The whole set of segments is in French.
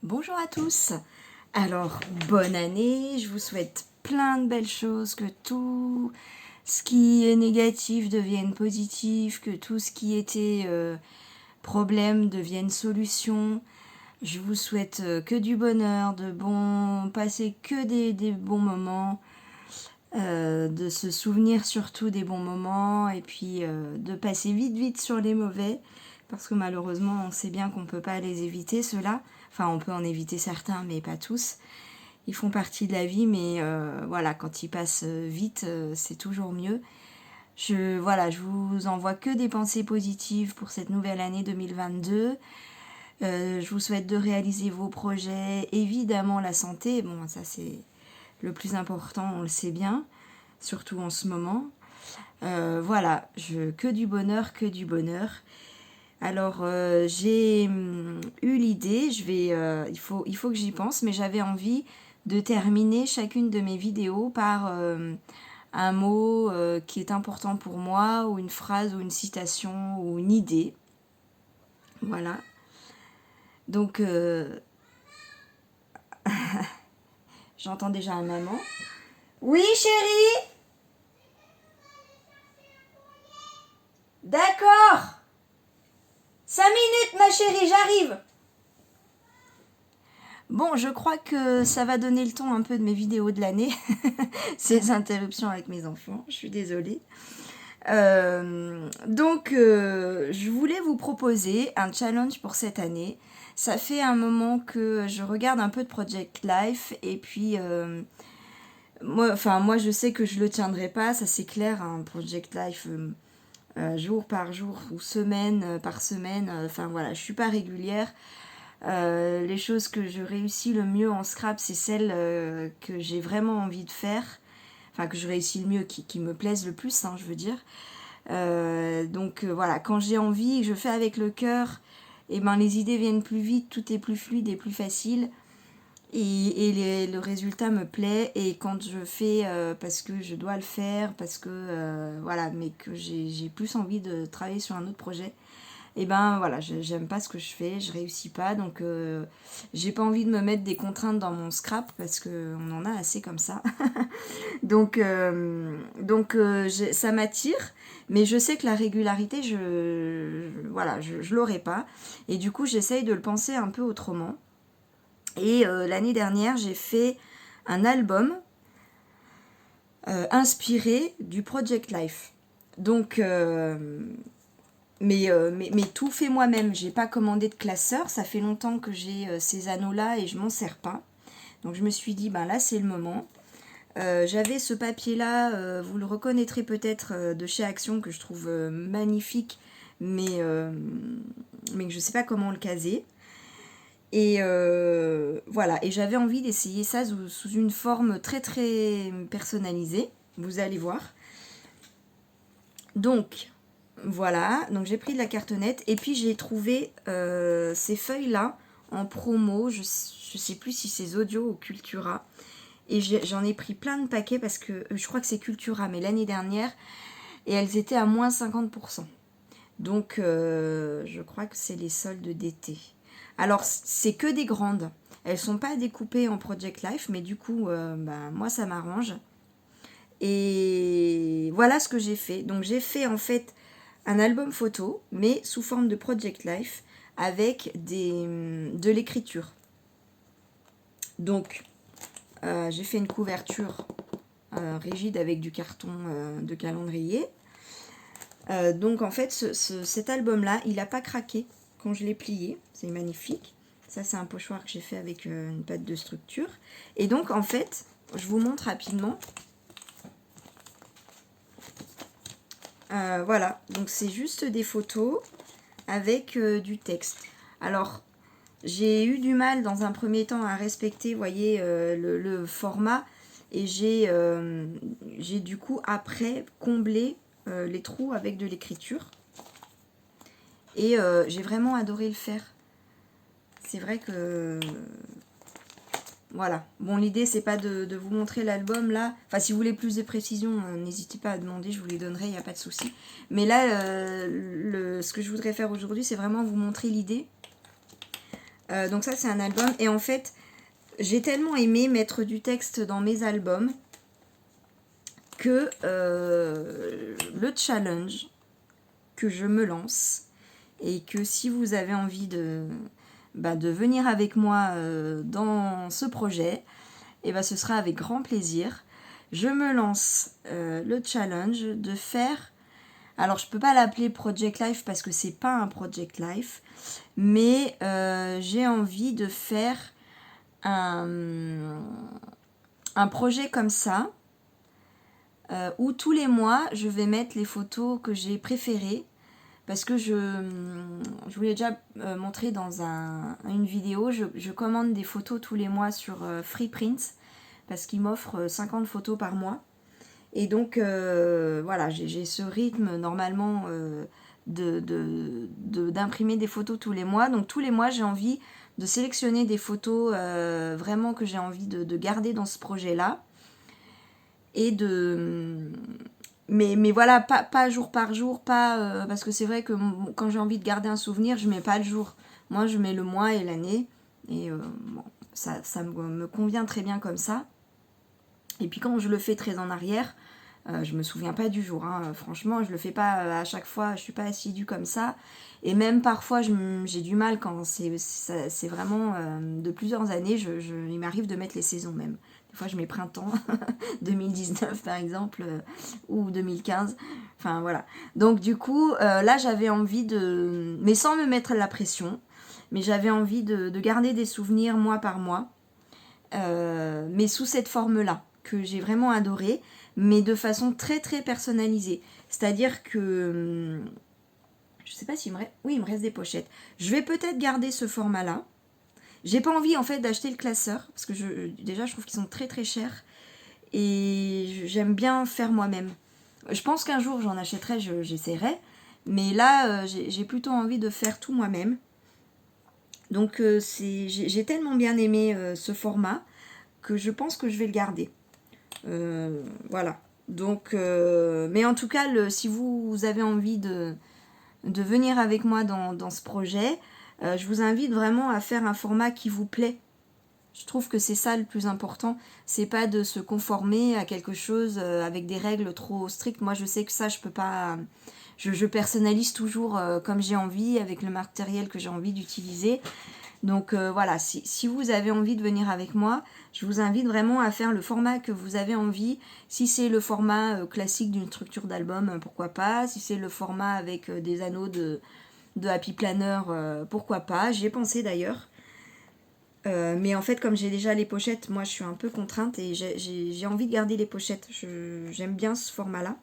Bonjour à tous. Alors, bonne année, je vous souhaite plein de belles choses, que tout ce qui est négatif devienne positif, que tout ce qui était problème devienne solution. Je vous souhaite que du bonheur, passer que des bons moments, de se souvenir surtout des bons moments et puis de passer vite sur les mauvais parce que malheureusement on sait bien qu'on ne peut pas les éviter ceux-là. Enfin on peut en éviter certains mais pas tous. Ils font partie de la vie mais voilà, quand ils passent vite c'est toujours mieux. Je vous envoie que des pensées positives pour cette nouvelle année 2022. Je vous souhaite de réaliser vos projets, évidemment la santé, bon ça c'est le plus important, on le sait bien, surtout en ce moment. Que du bonheur, que du bonheur. Alors j'ai eu l'idée, il faut que j'y pense, mais j'avais envie de terminer chacune de mes vidéos par un mot qui est important pour moi, ou une phrase, ou une citation, ou une idée. Voilà. Donc j'entends déjà un maman. Oui chérie. D'accord. 5 minutes ma chérie, j'arrive. Bon, je crois que ça va donner le ton un peu de mes vidéos de l'année. Ces interruptions avec mes enfants, je suis désolée. Je voulais vous proposer un challenge pour cette année. Ça fait un moment que je regarde un peu de Project Life et puis moi je sais que je le tiendrai pas, ça c'est clair, hein, Project Life jour par jour ou semaine par semaine. Enfin voilà, je suis pas régulière. Les choses que je réussis le mieux en scrap, c'est celles que j'ai vraiment envie de faire. Enfin, que je réussis le mieux, qui me plaisent le plus, hein, je veux dire. Voilà, quand j'ai envie, je fais avec le cœur, et ben les idées viennent plus vite, tout est plus fluide et plus facile. Le résultat me plaît. Et quand je fais parce que je dois le faire, parce que voilà, mais que j'ai plus envie de travailler sur un autre projet, et ben voilà, j'aime pas ce que je fais, je réussis pas, donc j'ai pas envie de me mettre des contraintes dans mon scrap parce que on en a assez comme ça. Ça m'attire, mais je sais que la régularité, je l'aurai pas, et du coup j'essaye de le penser un peu autrement. Et l'année dernière, j'ai fait un album inspiré du Project Life. Donc mais tout fait moi-même. J'ai pas commandé de classeur. Ça fait longtemps que j'ai ces anneaux-là et je m'en sers pas. Donc je me suis dit, ben là c'est le moment. J'avais ce papier-là, vous le reconnaîtrez peut-être de chez Action, que je trouve magnifique, mais que je sais pas comment le caser. Et voilà, et j'avais envie d'essayer ça sous une forme très très personnalisée. Vous allez voir. Donc, voilà, donc j'ai pris de la cartonnette et puis j'ai trouvé ces feuilles-là en promo, je sais plus si c'est Zodio ou Cultura. Et j'en ai pris plein de paquets parce que je crois que c'est Cultura, mais l'année dernière, et elles étaient à moins 50%. Donc je crois que c'est les soldes d'été. Alors c'est que des grandes, elles sont pas découpées en Project Life, mais du coup moi ça m'arrange. Et voilà ce que j'ai fait. Donc j'ai fait en fait un album photo, mais sous forme de Project Life, avec de l'écriture. Donc j'ai fait une couverture rigide avec du carton de calendrier. Donc en fait cet album là il n'a pas craqué quand je l'ai plié, c'est magnifique. Ça c'est un pochoir que j'ai fait avec une pâte de structure. Et donc en fait je vous montre rapidement. Voilà, donc c'est juste des photos avec du texte. Alors j'ai eu du mal dans un premier temps à respecter, vous voyez, le format, et j'ai du coup après comblé les trous avec de l'écriture. Et j'ai vraiment adoré le faire. C'est vrai que voilà. Bon, l'idée c'est pas de vous montrer l'album là. Enfin, si vous voulez plus de précision, n'hésitez pas à demander, je vous les donnerai, il n'y a pas de souci. Mais là, ce que je voudrais faire aujourd'hui, c'est vraiment vous montrer l'idée. Donc ça c'est un album. Et en fait, j'ai tellement aimé mettre du texte dans mes albums que le challenge que je me lance, et que si vous avez envie de venir avec moi dans ce projet, et ce sera avec grand plaisir. Je me lance le challenge de faire, alors je peux pas l'appeler Project Life parce que c'est pas un Project Life, mais j'ai envie de faire un projet comme ça, où tous les mois je vais mettre les photos que j'ai préférées, parce que je vous l'ai déjà montré dans une vidéo, je commande des photos tous les mois sur Freeprints, parce qu'ils m'offrent 50 photos par mois. Et donc, voilà, j'ai ce rythme normalement d'imprimer des photos tous les mois. Donc tous les mois, j'ai envie de sélectionner des photos vraiment que j'ai envie de garder dans ce projet-là. Et mais voilà, pas jour par jour, pas parce que c'est vrai que quand j'ai envie de garder un souvenir, je mets pas le jour. Moi, je mets le mois et l'année. Et bon, ça me convient très bien comme ça. Et puis quand je le fais très en arrière, je me souviens pas du jour. Franchement, je le fais pas à chaque fois, je suis pas assidue comme ça. Et même parfois, j'ai du mal quand c'est vraiment de plusieurs années. Il m'arrive de mettre les saisons même. Des fois, je mets printemps, 2019 par exemple, ou 2015. Enfin voilà. Donc du coup, là, j'avais envie de... Mais sans me mettre la pression. Mais j'avais envie de garder des souvenirs mois par mois. Mais sous cette forme-là, que j'ai vraiment adorée, mais de façon très très personnalisée. C'est-à-dire que... je sais pas s'il me reste... Oui, il me reste des pochettes. Je vais peut-être garder ce format-là. J'ai pas envie en fait d'acheter le classeur, parce que déjà je trouve qu'ils sont très très chers. Et j'aime bien faire moi-même. Je pense qu'un jour j'en achèterai, j'essaierai. Mais là, j'ai plutôt envie de faire tout moi-même. Donc j'ai tellement bien aimé ce format que je pense que je vais le garder. Voilà. Donc, mais en tout cas, si vous avez envie de venir avec moi dans ce projet, je vous invite vraiment à faire un format qui vous plaît. Je trouve que c'est ça le plus important. C'est pas de se conformer à quelque chose avec des règles trop strictes. Moi, je sais que ça, je peux pas. Je personnalise toujours comme j'ai envie, avec le matériel que j'ai envie d'utiliser. Donc voilà, si vous avez envie de venir avec moi, je vous invite vraiment à faire le format que vous avez envie. Si c'est le format classique d'une structure d'album, pourquoi pas. Si c'est le format avec des anneaux de Happy Planner, pourquoi pas. J'y ai pensé d'ailleurs. Mais en fait, comme j'ai déjà les pochettes, moi je suis un peu contrainte et j'ai envie de garder les pochettes. J'aime bien ce format-là.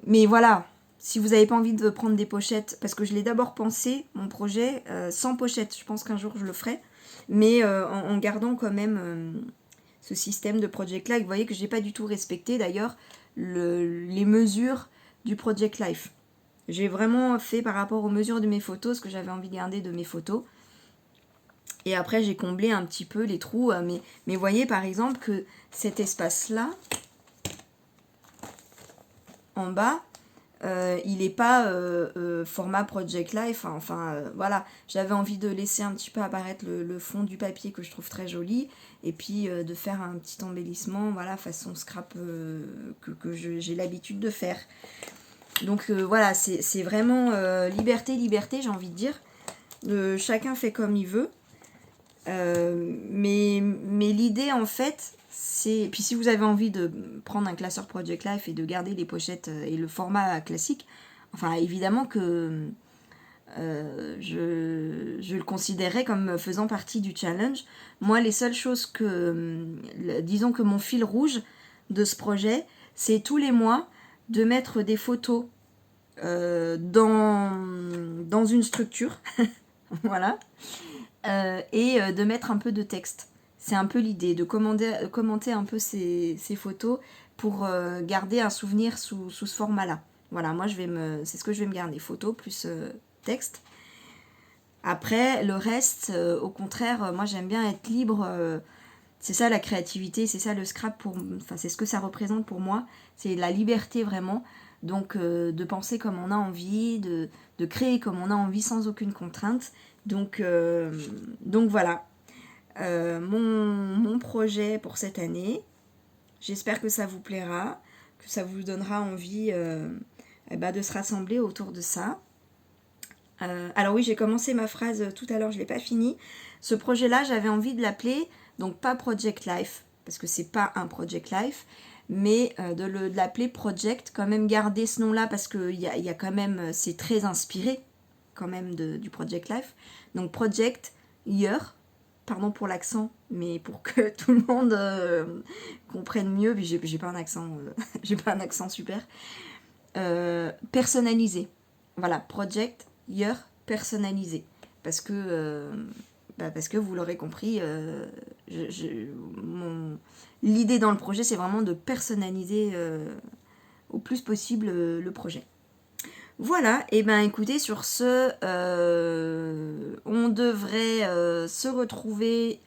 Mais voilà, si vous n'avez pas envie de prendre des pochettes, parce que je l'ai d'abord pensé, mon projet, sans pochette. Je pense qu'un jour je le ferai, mais en gardant quand même ce système de Project Life. Vous voyez que je n'ai pas du tout respecté d'ailleurs les mesures du Project Life. J'ai vraiment fait par rapport aux mesures de mes photos, ce que j'avais envie de garder de mes photos. Et après, j'ai comblé un petit peu les trous. Mais voyez par exemple que cet espace-là, en bas, il n'est pas format Project Life. Voilà, j'avais envie de laisser un petit peu apparaître le fond du papier que je trouve très joli. Et puis de faire un petit embellissement, voilà, façon scrap que j'ai l'habitude de faire. Donc voilà, c'est vraiment liberté, j'ai envie de dire. Chacun fait comme il veut. Mais l'idée en fait, c'est... Puis si vous avez envie de prendre un classeur Project Life et de garder les pochettes et le format classique, enfin évidemment que je le considérerais comme faisant partie du challenge. Moi, les seules choses disons que mon fil rouge de ce projet, c'est tous les mois de mettre des photos dans une structure. Voilà. Et de mettre un peu de texte. C'est un peu l'idée, de commenter un peu ces photos pour garder un souvenir sous ce format-là. Voilà, moi c'est ce que je vais me garder, photos plus texte. Après, le reste, au contraire, moi j'aime bien être libre. C'est ça la créativité, c'est ça le scrap c'est ce que ça représente pour moi. C'est la liberté vraiment Donc de penser comme on a envie, de créer comme on a envie sans aucune contrainte. Donc voilà, mon projet pour cette année. J'espère que ça vous plaira, que ça vous donnera envie de se rassembler autour de ça. Alors oui, j'ai commencé ma phrase tout à l'heure, je ne l'ai pas fini. Ce projet-là, j'avais envie de l'appeler, donc pas Project Life, parce que c'est pas un Project Life, mais de l'appeler Project, quand même garder ce nom-là, parce qu'il y a quand même, c'est très inspiré quand même du Project Life. Donc Project Year, pardon pour l'accent, mais pour que tout le monde comprenne mieux, puis j'ai pas un accent, j'ai pas un accent super. Personnalisé. Voilà, Project Year personnalisé. Parce que vous l'aurez compris, l'idée dans le projet, c'est vraiment de personnaliser au plus possible le projet. Voilà, et ben écoutez, sur ce, on devrait se retrouver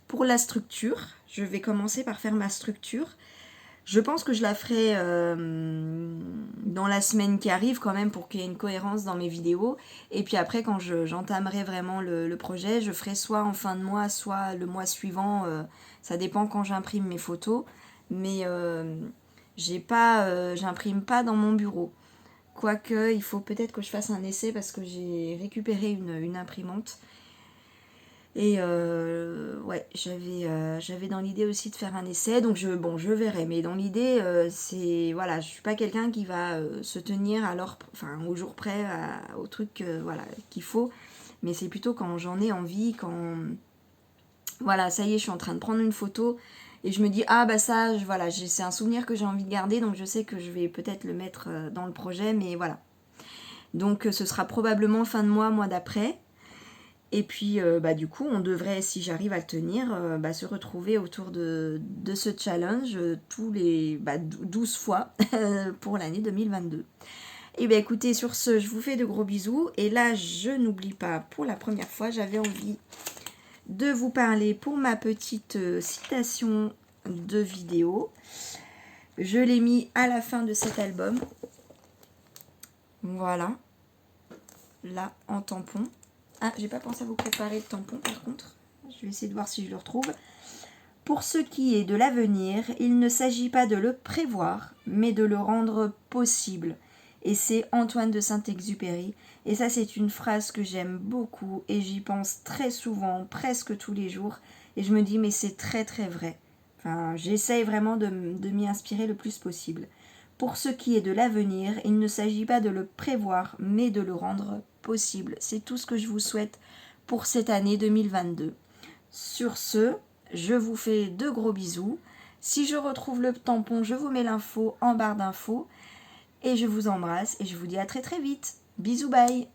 pour la structure. Je vais commencer par faire ma structure. Je pense que je la ferai dans la semaine qui arrive quand même pour qu'il y ait une cohérence dans mes vidéos. Et puis après, quand j'entamerai vraiment le projet, je ferai soit en fin de mois, soit le mois suivant. Ça dépend quand j'imprime mes photos. Mais j'imprime pas dans mon bureau. Quoique, il faut peut-être que je fasse un essai parce que j'ai récupéré une imprimante. Et ouais, j'avais dans l'idée aussi de faire un essai, donc je verrai. Mais dans l'idée, c'est voilà, je suis pas quelqu'un qui va se tenir au jour près au truc voilà qu'il faut. Mais c'est plutôt quand j'en ai envie, quand voilà, ça y est, je suis en train de prendre une photo et je me dis ah bah ça, voilà, c'est un souvenir que j'ai envie de garder, donc je sais que je vais peut-être le mettre dans le projet, mais voilà. Donc ce sera probablement fin de mois d'après. Et puis du coup on devrait, si j'arrive à le tenir, se retrouver autour de ce challenge tous les 12 fois pour l'année 2022. Et bien écoutez, sur ce, je vous fais de gros bisous. Et là, je n'oublie pas, pour la première fois, j'avais envie de vous parler pour ma petite citation de vidéo. Je l'ai mis à la fin de cet album. Voilà. Là, en tampon. Ah, j'ai pas pensé à vous préparer le tampon par contre. Je vais essayer de voir si je le retrouve. Pour ce qui est de l'avenir, il ne s'agit pas de le prévoir, mais de le rendre possible. Et c'est Antoine de Saint-Exupéry. Et ça, c'est une phrase que j'aime beaucoup et j'y pense très souvent, presque tous les jours. Et je me dis, mais c'est très très vrai. Enfin, j'essaye vraiment de m'y inspirer le plus possible. Pour ce qui est de l'avenir, il ne s'agit pas de le prévoir, mais de le rendre possible. C'est tout ce que je vous souhaite pour cette année 2022. Sur ce, je vous fais de gros bisous. Si je retrouve le tampon, je vous mets l'info en barre d'infos. Et je vous embrasse et je vous dis à très très vite. Bisous, bye!